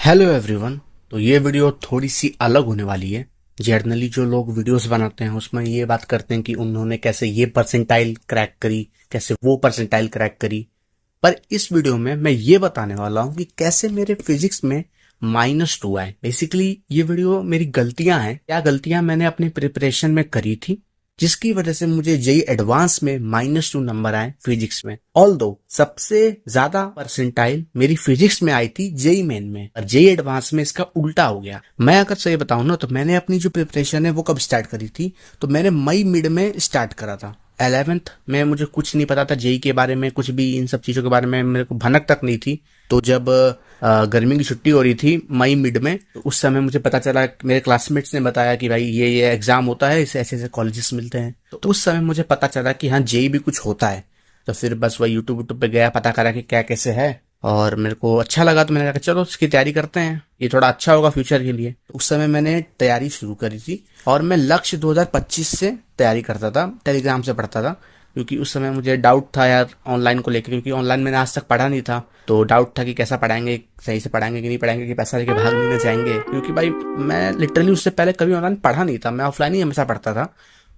Hello everyone. तो ये video थोड़ी सी अलग होने वाली है। जनरली जो लोग वीडियोस बनाते हैं उसमें ये बात करते हैं कि उन्होंने कैसे ये परसेंटाइल क्रैक करी, कैसे वो परसेंटाइल क्रैक करी। पर इस वीडियो में मैं ये बताने वाला हूँ कि कैसे मेरे फिजिक्स में -2 आए। बेसिकली ये वीडियो मेरी गलतियां हैं, क्या गलतियां मैंने अपनी प्रिपरेशन में करी थी जिसकी वजह से मुझे जेई एडवांस में -2 नंबर आए फिजिक्स में। ऑल्दो सबसे ज्यादा परसेंटाइल मेरी फिजिक्स में आई थी जेई मेन में, और जेई एडवांस में इसका उल्टा हो गया। मैं अगर सही बताऊं ना तो मैंने अपनी जो प्रिपरेशन है वो कब स्टार्ट करी थी, तो मैंने मई मिड में स्टार्ट करा था। 11th में मुझे कुछ नहीं पता था जेई के बारे में, कुछ भी इन सब चीजों के बारे में मेरे को भनक तक नहीं थी। तो जब गर्मी की छुट्टी हो रही थी मई मिड में, तो उस समय मुझे पता चला, मेरे क्लासमेट्स ने बताया कि भाई ये एग्जाम होता है, इसे ऐसे ऐसे कॉलेजेस मिलते हैं। तो उस समय मुझे पता चला कि हाँ जेई भी कुछ होता है। तो फिर बस वही यूट्यूब पे गया, पता करा कि क्या कैसे है, और मेरे को अच्छा लगा तो मैंने कहा चलो इसकी तैयारी करते हैं, ये थोड़ा अच्छा होगा फ्यूचर के लिए। तो उस समय मैंने तैयारी शुरू करी थी और मैं लक्ष्य 2025 से तैयारी करता था, टेलीग्राम से पढ़ता था। क्योंकि उस समय मुझे डाउट था यार ऑनलाइन को लेकर, क्योंकि ऑनलाइन मैंने आज तक पढ़ा नहीं था। तो डाउट था कि कैसा पढ़ाएंगे, सही से पढ़ाएंगे कि नहीं पढ़ाएंगे, कि पैसा लेके भाग नहीं जाएंगे। क्योंकि भाई मैं लिटरली उससे पहले कभी ऑनलाइन पढ़ा नहीं था, मैं ऑफलाइन ही हमेशा पढ़ता था।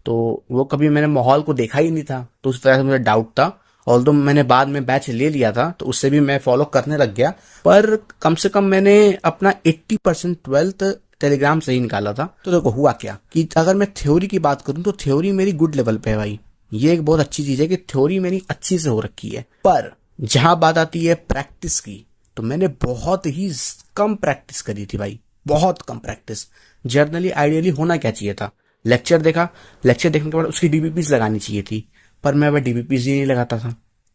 तो वो कभी मैंने माहौल को देखा ही नहीं था, तो उस वजह से मुझे डाउट था। ऑल्दो मैंने बाद में बैच ले लिया था तो उससे भी मैं फॉलो करने लग गया, पर कम से कम मैंने अपना 80% 12th टेलीग्राम से ही निकाला था। तो देखो हुआ क्या कि अगर मैं थ्योरी की बात करूं तो थ्योरी मेरी गुड लेवल पे है भाई। ये एक बहुत अच्छी चीज है कि थ्योरी मेरी अच्छी से हो रखी है। पर जहां बात आती है प्रैक्टिस की, तो मैंने बहुत ही कम प्रैक्टिस करी थी भाई, बहुत कम प्रैक्टिस। जर्नली आइडियली होना क्या चाहिए था, लेक्चर देखा, लेक्चर देखने के बाद उसकी डीबीपीज लगानी चाहिए थी, पर मैं वह डीबीपीज ही नहीं लगाता था।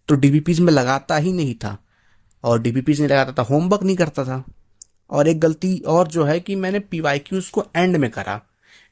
तो डीबीपीज में लगाता ही नहीं था, और डीबीपीज नहीं लगाता था, होमवर्क नहीं करता था। और एक गलती और जो है कि मैंने पीवाईक्यूज को एंड में करा।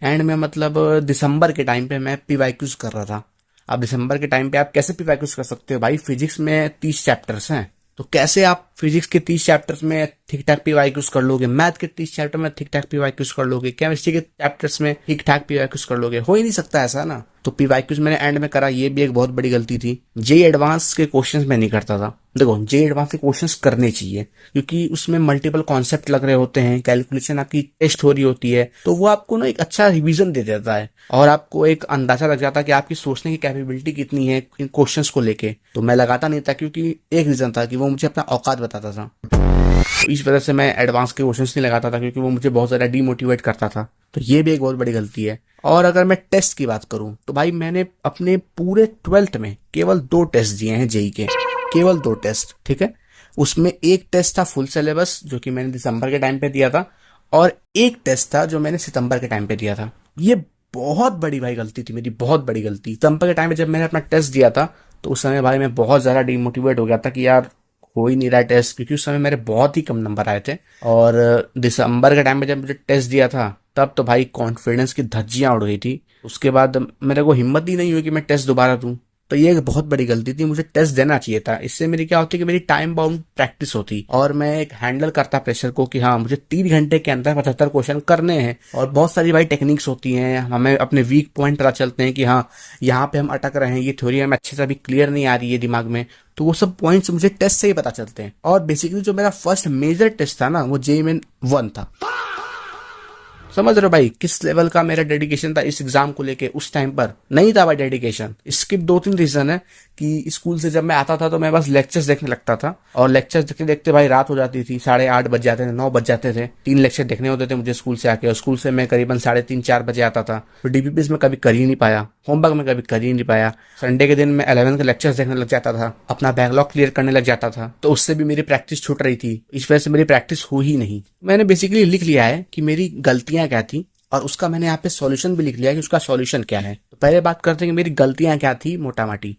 एंड में मतलब दिसंबर के टाइम पे मैं पीवाईक्यूज कर रहा था। अब दिसंबर के टाइम पे आप कैसे पीवाईक्यूज कर सकते हो भाई, फिजिक्स में 30 चैप्टर्स हैं, तो कैसे आप फिजिक्स के 30 चैप्टर्स में ठीक ठाक पीवाईक्यूज कर लोगे, मैथ के 30 चैप्टर में ठीक ठाक पीवाईक्यूज कर लोगे, केमिस्ट्री के चैप्टर्स में ठीक ठाक पीवाईक्यूज कर लोगे, हो ही नहीं सकता ऐसा ना। तो पीवाईक्यूज मैंने एंड में करा, ये भी एक बहुत बड़ी गलती थी। जेई एडवांस के क्वेश्चंस मैं नहीं करता था। देखो जेई एडवांस के क्वेश्चंस करने चाहिए, क्योंकि उसमें मल्टीपल कॉन्सेप्ट लग रहे होते हैं, कैलकुलेशन आपकी टेस्ट हो रही होती है, तो वो आपको ना एक अच्छा रिवीजन दे देता है और आपको एक अंदाजा लग जाता है कि आपकी सोचने की कैपेबिलिटी कितनी है इन क्वेश्चंस को लेके। तो मैं लगाता नहीं था, क्योंकि एक रीजन था कि वो मुझे अपना औकात बताता था। तो इस वजह से मैं एडवांस के क्वेश्चंस नहीं लगाता था, क्योंकि वो मुझे बहुत ज्यादा डीमोटिवेट करता था। तो ये भी एक बहुत बड़ी गलती है। और अगर मैं टेस्ट की बात करूं तो भाई मैंने अपने पूरे 12th में केवल 2 टेस्ट दिए हैं जेई के, केवल 2 टेस्ट, ठीक है। उसमें एक टेस्ट था फुल सिलेबस जो कि मैंने दिसंबर के टाइम पे दिया था, और एक टेस्ट था जो मैंने सितंबर के टाइम पे दिया था। ये बहुत बड़ी भाई गलती थी मेरी, बहुत बड़ी गलती। सितंबर के टाइम पे जब मैंने अपना टेस्ट दिया था तो उस समय भाई मैं बहुत ज्यादा डिमोटिवेट हो गया था कि यार हो ही नहीं रहा टेस्ट, क्योंकि उस समय मेरे बहुत ही कम नंबर आए थे। और दिसंबर के टाइम पे जब मुझे टेस्ट दिया था तब तो भाई कॉन्फिडेंस की धज्जियां उड़ गई थी। उसके बाद मेरे को हिम्मत ही नहीं हुई कि मैं टेस्ट दोबारा दूं। तो ये एक बहुत बड़ी गलती थी, मुझे टेस्ट देना चाहिए था। इससे मेरी क्या होती कि मेरी टाइम बाउंड प्रैक्टिस होती और मैं एक हैंडल करता प्रेशर को कि हाँ मुझे 3 घंटे के अंदर 75 क्वेश्चन करने हैं। और बहुत सारी भाई टेक्निक्स होती हैं, हमें अपने वीक पॉइंट पता चलते हैं कि हाँ यहाँ पे हम अटक रहे हैं, ये थ्योरी हमें अच्छे से अभी क्लियर नहीं आ रही है दिमाग में। तो वो सब पॉइंट्स मुझे टेस्ट से ही पता चलते हैं। और बेसिकली जो मेरा फर्स्ट मेजर टेस्ट था ना वो जेईई मेन 1 था। समझ रहे हो भाई किस लेवल का मेरा डेडिकेशन था इस एग्जाम को लेके। उस टाइम पर नहीं था भाई डेडिकेशन। इसके 2-3 रीजन है कि स्कूल से जब मैं आता था तो मैं बस लेक्चर्स देखने लगता था, और लेक्चर्स देखते देखते भाई रात हो जाती थी, 8:30 बज जाते थे, 9 बज जाते थे। 3 लेक्चर देखने होते थे मुझे स्कूल से आके, और स्कूल से मैं करीबन 3:30-4 बजे आता था। तो डीपीपीएस में कभी कर ही नहीं पाया, होमवर्क में कभी कर ही नहीं पाया। संडे के दिन मैं 11 के लेक्चर्स देखने लग जाता था, अपना बैकलॉग क्लियर करने लग जाता था, तो उससे भी मेरी प्रैक्टिस छूट रही थी। इस वजह से मेरी प्रैक्टिस हो ही नहीं। मैंने बेसिकली लिख लिया है कि मेरी गलतियां क्या थी, और उसका मैंने यहाँ पे सॉल्यूशन भी लिख लिया कि उसका सॉल्यूशन क्या है। तो पहले बात करते हैं कि मेरी गलतियां क्या थी मोटा माटी।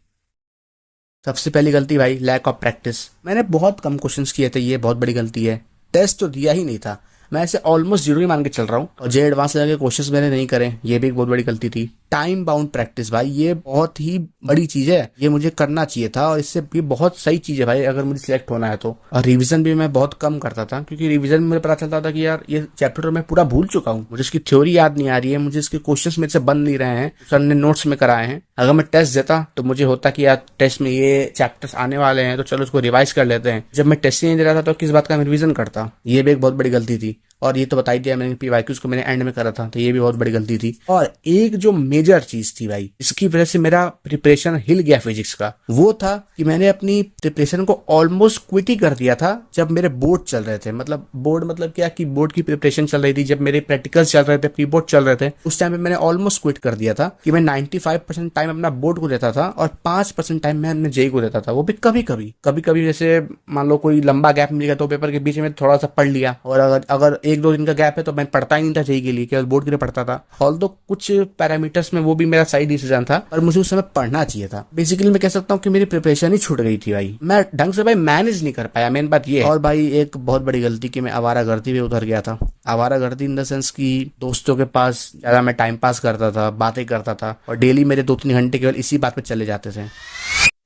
सबसे पहली गलती भाई लैक ऑफ प्रैक्टिस। मैंने बहुत कम क्वेश्चंस किए थे, ये बहुत बड़ी गलती है। टेस्ट तो दिया ही नहीं था, मैं ऐसे ऑलमोस्ट जीरो ही मान के चल रहा हूँ। और जे एडवांस लेवल के क्वेश्चंस मैंने नहीं करे, ये भी एक बहुत बड़ी गलती थी। टाइम बाउंड प्रैक्टिस भाई, ये बहुत ही बड़ी चीज है, ये मुझे करना चाहिए था और इससे ये बहुत सही चीज है भाई अगर मुझे सिलेक्ट होना है तो। और रिवीजन भी मैं बहुत कम करता था, क्योंकि रिवीजन में मुझे पता चलता था कि यार ये चैप्टर मैं पूरा भूल चुका हूँ, मुझे इसकी थ्योरी याद नहीं आ रही है, मुझे इसके क्वेश्चंस मेरे से बन नहीं रहे हैं, सर ने नोट्स में कराए हैं। अगर मैं टेस्ट देता तो मुझे होता कि यार टेस्ट में ये चैप्टर्स आने वाले हैं तो चलो उसको रिवाइज कर लेते हैं। जब मैं टेस्ट ही नहीं दे रहा था तो किस बात का मैं रिवीजन करता, ये भी एक बहुत बड़ी गलती थी। और ये तो बता ही दिया मैंने, पीवाईक्यूज को मैंने एंड में करा था, तो ये भी बहुत बड़ी गलती थी। और एक जो मेजर चीज थी भाई, इसकी वजह से मेरा प्रिपरेशन हिल गया फिजिक्स का, वो था कि मैंने अपनी प्रिपरेशन को ऑलमोस्ट क्विट ही कर दिया था जब मेरे बोर्ड चल रहे थे। मतलब बोर्ड मतलब क्या कि बोर्ड की प्रिपरेशन चल रही थी, जब मेरे प्रैक्टिकल्स चल रहे थे, प्री बोर्ड चल रहे थे, उस टाइम पे मैंने ऑलमोस्ट क्विट कर दिया था कि मैं 95% टाइम अपना बोर्ड को देता था और 5% टाइम मैं अपने जेई को देता था। वो भी कभी कभी जैसे मान लो कोई लंबा गैप मिल गया तो पेपर के बीच में थोड़ा सा पढ़ लिया, और अगर 1-2 दिन का गैप है तो मैं पढ़ता ही नहीं था जेई के लिए, केवल बोर्ड के लिए पढ़ता था। ऑल्दो कुछ पैरामीटर्स में वो भी मेरा सही डिसीजन था, पर मुझे उस समय पढ़ना चाहिए था। बेसिकली मैं कह सकता हूँ कि मेरी प्रिपरेशन ही छूट गई थी भाई, मैं ढंग से भाई मैनेज नहीं कर पाया, मेन बात ये है। और भाई एक बहुत बड़ी गलती कि मैं आवारागर्दी में उतर गया था। आवारागर्दी इन द सेंस की दोस्तों के पास ज्यादा मैं टाइम पास करता था, बातें करता था, और डेली मेरे 2-3 घंटे केवल इसी बात पे चले जाते थे।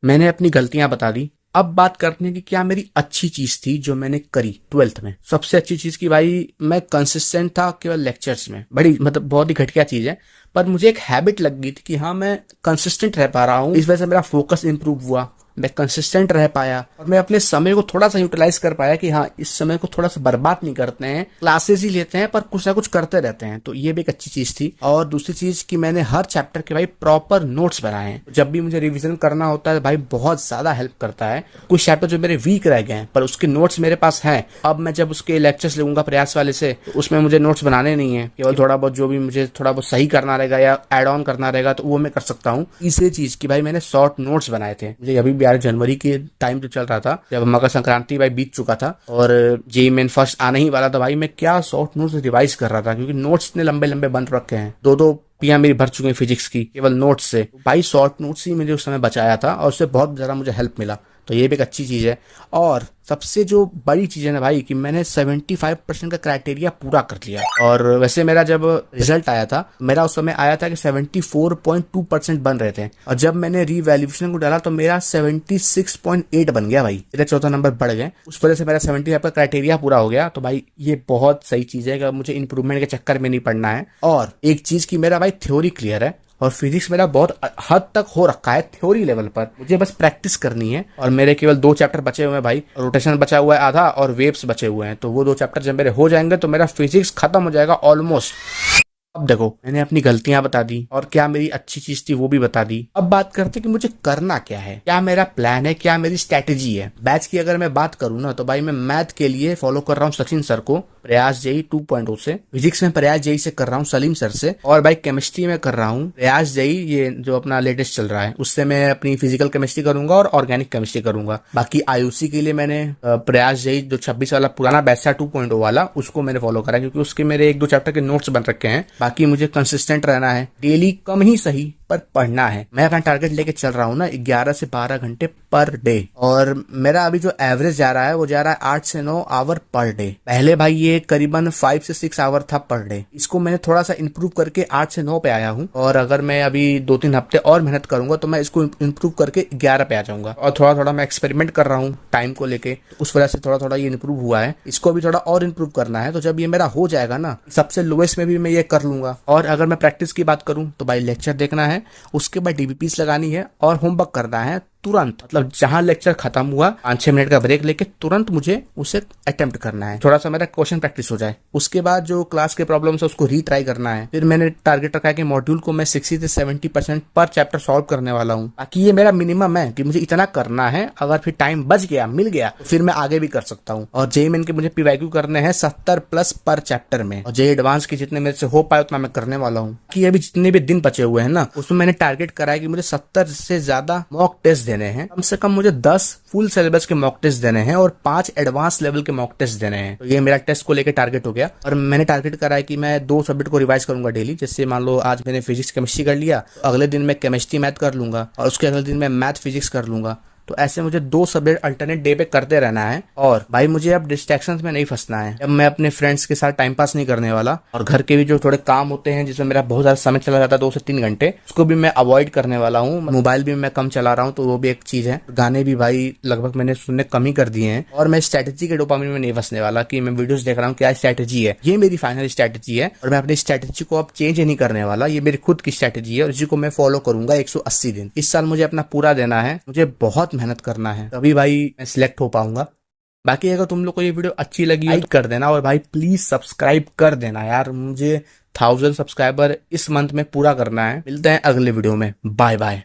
मैंने अपनी गलतियां बता दी। अब बात करते हैं कि क्या मेरी अच्छी चीज थी जो मैंने करी 12th में। सबसे अच्छी चीज की भाई मैं कंसिस्टेंट था केवल लेक्चर्स में। बड़ी मतलब बहुत ही घटिया चीज है, पर मुझे एक हैबिट लग गई थी कि हाँ मैं कंसिस्टेंट रह पा रहा हूँ, इस वजह से मेरा फोकस इंप्रूव हुआ, मैं कंसिस्टेंट रह पाया और मैं अपने समय को थोड़ा सा यूटिलाइज कर पाया कि हाँ इस समय को थोड़ा सा बर्बाद नहीं करते हैं, क्लासेस ही लेते हैं पर कुछ ना कुछ करते रहते हैं। तो ये भी एक अच्छी चीज थी। और दूसरी चीज कि मैंने हर चैप्टर के भाई प्रॉपर नोट्स बनाए हैं। जब भी मुझे रिवीजन करना होता है भाई बहुत ज्यादा हेल्प करता है। कुछ चैप्टर जो मेरे वीक रह गए हैं पर उसके नोट्स मेरे पास हैं, अब मैं जब उसके लेक्चर्स लूंगा प्रयास वाले से तो उसमें मुझे नोट्स बनाने नहीं है, केवल थोड़ा बहुत जो भी मुझे थोड़ा बहुत सही करना रहेगा या एड ऑन करना रहेगा तो वो मैं कर सकता हूँ। तीसरी चीज की भाई मैंने शॉर्ट नोट्स बनाए थे। मुझे अभी 11 जनवरी के टाइम जो चल रहा था, जब मकर संक्रांति भाई बीत चुका था और जेईई मेन फर्स्ट आने ही वाला था, भाई मैं क्या शॉर्ट नोट्स रिवाइज कर रहा था, क्योंकि नोट्स इतने लंबे लंबे बन रखे हैं। 2-2 पियां मेरी भर चुकी हैं फिजिक्स की केवल नोट्स से। भाई शॉर्ट नोट्स ही मुझे उस समय बचाया था और उससे बहुत ज्यादा मुझे हेल्प मिला, तो ये भी एक अच्छी चीज है। और सबसे जो बड़ी चीज है ना भाई कि मैंने 75% का क्राइटेरिया पूरा कर लिया। और वैसे मेरा जब रिजल्ट आया था, मेरा उस समय आया था कि 74.2% बन रहे थे, और जब मैंने रीवैल्यूएशन को डाला तो मेरा 76.8 बन गया भाई, मेरे 14 नंबर बढ़ गए। उस वजह से मेरा 75 का क्राइटेरिया पूरा हो गया। तो भाई ये बहुत सही चीज है कि मुझे इंप्रूवमेंट के चक्कर में नहीं पड़ना है। और एक चीज की मेरा भाई थ्योरी क्लियर है और फिजिक्स मेरा बहुत हद तक हो रखा है थ्योरी लेवल पर, मुझे बस प्रैक्टिस करनी है। और मेरे केवल 2 चैप्टर बचे हुए हैं भाई, रोटेशन बचा हुआ है आधा और वेव्स बचे हुए हैं, तो वो 2 चैप्टर जब मेरे हो जाएंगे तो मेरा फिजिक्स खत्म हो जाएगा ऑलमोस्ट। अब देखो मैंने अपनी गलतियां बता दी और क्या मेरी अच्छी चीज थी वो भी बता दी। अब बात करते कि मुझे करना क्या है, क्या मेरा प्लान है, क्या मेरी स्ट्रेटेजी है। बैच की अगर मैं बात करूँ ना तो भाई मैं मैथ के लिए फॉलो कर रहा हूँ सचिन सर को, प्रयास जेई 2.0 से। फिजिक्स में प्रयास जेई से कर रहा हूँ सलीम सर से। और भाई केमिस्ट्री में कर रहा हूँ प्रयास जेई, ये जो अपना लेटेस्ट चल रहा है उससे मैं अपनी फिजिकल केमिस्ट्री करूंगा और ऑर्गेनिक केमिस्ट्री करूंगा। बाकी आईयूसी के लिए मैंने प्रयास जेई जो 26 वाला पुराना बैच था 2.0 वाला, उसको मैंने फॉलो करा क्योंकि उसके मेरे 1-2 चैप्टर के नोट्स बन रखे हैं। बाकी मुझे कंसिस्टेंट रहना है, डेली कम ही सही पर पढ़ना है। मैं अपना टारगेट लेके चल रहा हूँ ना 11 से 12 घंटे पर डे, और मेरा अभी जो एवरेज जा रहा है वो जा रहा है 8 से 9 आवर पर डे। पहले भाई ये करीबन 5 से 6 आवर था पर डे, इसको मैंने थोड़ा सा इंप्रूव करके 8 से 9 पे आया हूँ। और अगर मैं अभी 2-3 हफ्ते और मेहनत करूंगा तो मैं इसको इंप्रूव करके 11 पे आ जाऊंगा। और थोड़ा थोड़ा मैं एक्सपेरिमेंट कर रहा हूँ टाइम को लेके, उस वजह से थोड़ा थोड़ा ये इंप्रूव हुआ है। इसको भी थोड़ा और इंप्रूव करना है, तो जब ये मेरा हो जाएगा ना सबसे लोएस्ट में भी मैं ये कर लूंगा। और अगर मैं प्रैक्टिस की बात करूं तो भाई लेक्चर देखना है, उसके बाद डीबीपीस लगानी है और होमवर्क करना है तुरंत। मतलब जहां लेक्चर खत्म हुआ 5-6 मिनट का ब्रेक लेके तुरंत मुझे उसे अटेम्प्ट करना है, थोड़ा सा मेरा क्वेश्चन प्रैक्टिस हो जाए। उसके बाद जो क्लास के प्रॉब्लम्स है उसको रीट्राई करना है। फिर मैंने टारगेट रखा है कि मॉड्यूल को मैं 60 से 70% पर चैप्टर सॉल्व करने वाला हूँ। बाकी ये मेरा मिनिमम है कि मुझे इतना करना है, अगर फिर टाइम बच गया मिल गया तो फिर मैं आगे भी कर सकता हूँ। और जेईई मेन के मुझे पीवाईक्यू करने हैं 70+ पर चैप्टर में, और जेईई एडवांस के जितने मेरे से हो पाए उतना मैं करने वाला हूँ। कि अभी जितने भी दिन बचे हुए हैं ना उसमें मैंने टारगेट करा है कि मुझे 70 से ज्यादा मॉक टेस्ट देने हैं, कम से कम मुझे 10 फुल सिलेबस के मॉक टेस्ट देने हैं और 5 एडवांस लेवल के मॉक टेस्ट देने हैं। तो ये मेरा टेस्ट को लेकर टारगेट हो गया। और मैंने टारगेट करा है कि मैं 2 सब्जेक्ट को रिवाइज करूंगा डेली। जैसे मान लो आज मैंने फिजिक्स केमिस्ट्री कर लिया, अगले दिन मैं केमिस्ट्री मैथ कर लूंगा और उसके अगले दिन मैं मैथ फिजिक्स कर लूंगा। तो ऐसे मुझे 2 सब्जेक्ट अल्टरनेट डे पे करते रहना है। और भाई मुझे अब डिस्ट्रैक्शंस में नहीं फंसना है। अब मैं अपने फ्रेंड्स के साथ टाइम पास नहीं करने वाला, और घर के भी जो थोड़े काम होते हैं जिसमें मेरा बहुत ज्यादा समय चला जाता है 2 से 3 घंटे, उसको भी मैं अवॉइड करने वाला हूँ। मोबाइल भी मैं कम चला रहा हूँ, तो वो भी एक चीज है। गाने भी भाई लगभग मैंने सुनने कम ही कर दिए हैं। और मैं स्ट्रेटेजी के डोपामिन में नहीं फंसने वाला कि मैं वीडियोस देख रहा हूँ क्या स्ट्रेटेजी है। ये मेरी फाइनल स्ट्रेटेजी है, और मैं अपनी स्ट्रेटेजी को अब चेंज नहीं करने वाला। ये मेरी खुद की स्ट्रेटेजी है, और इसी को मैं फॉलो करूंगा 180 दिन। इस साल मुझे अपना पूरा देना है, मुझे बहुत मेहनत करना है, तभी भाई मैं सिलेक्ट हो पाऊंगा। बाकी अगर तुम लोग को ये वीडियो अच्छी लगी हो, लाइक कर देना, और भाई प्लीज सब्सक्राइब कर देना यार। मुझे 1000 सब्सक्राइबर इस मंथ में पूरा करना है। मिलते हैं अगले वीडियो में। Bye bye.